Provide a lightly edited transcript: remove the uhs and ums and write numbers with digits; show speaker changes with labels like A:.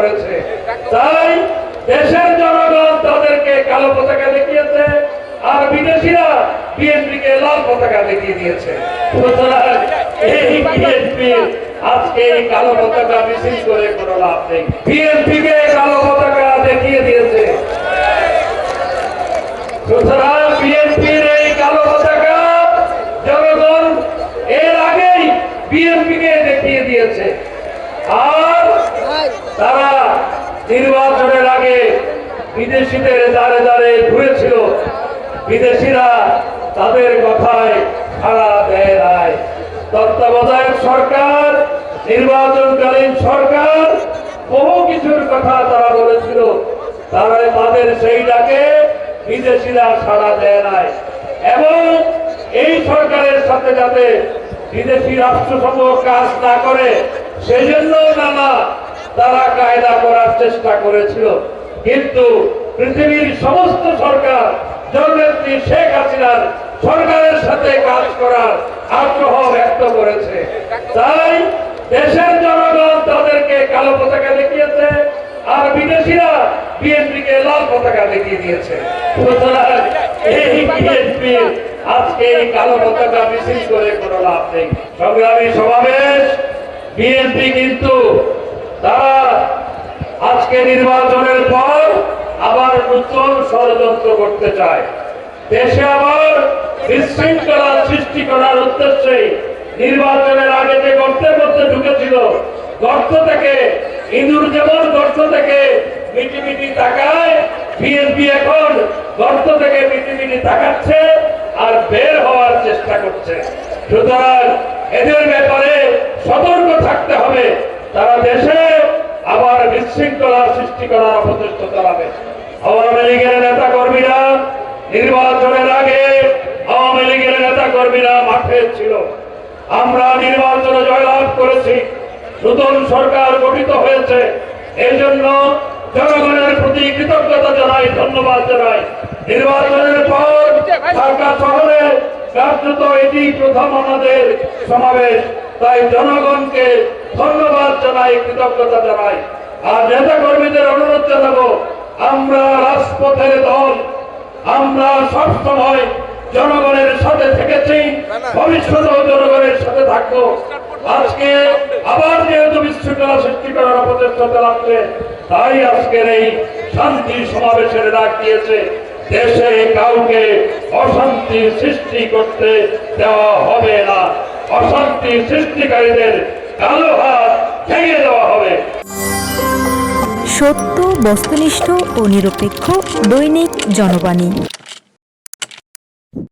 A: করেছে। তাই দেশের জনগণ তাদেরকে কালো পতাকা দেখিয়েছে, আর বিদেশিরা বিএনপিকে লাল পতাকা দেখিয়ে দিয়েছে। সুতরাং এই বিএনপি আজকে এই কালো পতাকা মিছিল করে কোনো লাভ নেই। বিএনপিকে কালো পতাকা দেখিয়ে দিয়েছে। সুতরাং বিএনপির এই কালো পতাকা জনগণ এর আগেই বিএনপিকে দেখিয়ে দিয়েছে। আর তারা নির্বাচনের আগে বিদেশিদের দ্বারে দ্বারে ঘুরেছিল, বিদেশিরা তাদের কথায় সাড়া দেয় নাই। তত্ত্বাবধায়ক সরকার, নির্বাচনকালীন সরকার বহু কিছুর কথা তারা বলেছিল, তাদের সেই ডাকে বিদেশিরা সাড়া দেয় নাই। এবং এই সরকারের সাথে যাতে বিদেশি রাষ্ট্রসমূহ কাজ না করে সেজন্য নানা তারা কায়দা করার চেষ্টা করেছিল। কিন্তু পৃথিবীর সমস্ত সরকার জননেত্রী শেখ হাসিনার সরকারের সাথে কাজ করার আগ্রহ ব্যক্ত করেছে। তাই দেশের জনগণ তাদেরকে কালো পতাকা দেখিয়েছে, আর বিদেশিরা বিএনপিকে লাল পতাকা দেখিয়ে দিয়েছে। সুতরাং এই বিএনপি আজকে এই কালো পতাকা মিছিল করে কোনো লাভ নেই। সংগ্রামী সমাবেশ, বিএনপি কিন্তু তারা আজকে নির্বাচনের পর আবার নতুন ষড়যন্ত্র করতে চায়। দেশে আবার বিশৃঙ্খলা সৃষ্টি করার উদ্দেশ্যে নির্বাচনের আগে যে গর্তের মধ্যে ঢুকেছিল, গর্ত থেকে ইঁদুর যেমন গর্ত থেকে মিটিমিটি তাকায়, বিএনপি এখন গর্ত থেকে মিটিমিটি তাকাচ্ছে আর বের হওয়ার চেষ্টা করছে। সুতরাং এদের ব্যাপারে সতর্ক থাকতে হবে। তারা দেশে আবার বিশৃঙ্খলা সৃষ্টি করার অপচেষ্টা চালাবে। আওয়ামী লীগের নেতা কর্মীরা নির্বাচনের আগে আওয়ামী লীগের নেতা কর্মীরা মাঠে ছিল। আমরা নির্বাচনে জয়লাভ করেছি, নতুন সরকার গঠিত হয়েছে। এই জন্য জনগণের প্রতি কৃতজ্ঞতা জানাই, ধন্যবাদ জানাই। নির্বাচনের পর ঢাকা শহরে কার্যত এটি প্রথম আমাদের সমাবেশ। তাই জনগণকে ধন্যবাদ জানাই, কৃতজ্ঞতা জানাই। আর নেতা কর্মীদের অনুরোধ জানাবো, আমরা রাজপথের দল, আমরা সবসময় জনগণের সাথে থেকেছি, ভবিষ্যতেও জনগণের সাথে থাকবো। আজকে আবার যেহেতু বিশৃঙ্খলা সৃষ্টি করার অপচেষ্টা চালাচ্ছে, তাই আজকের এই শান্তি সমাবেশের ডাক দিয়েছে। দেশে কাউকে অশান্তি সৃষ্টি করতে দেওয়া হবে না। অশান্তি সৃষ্টিকারীদের কালো হাত ভেঙে দেওয়া হবে।
B: সত্য, বস্তুনিষ্ঠ ও নিরপেক্ষ দৈনিক জনবাণী।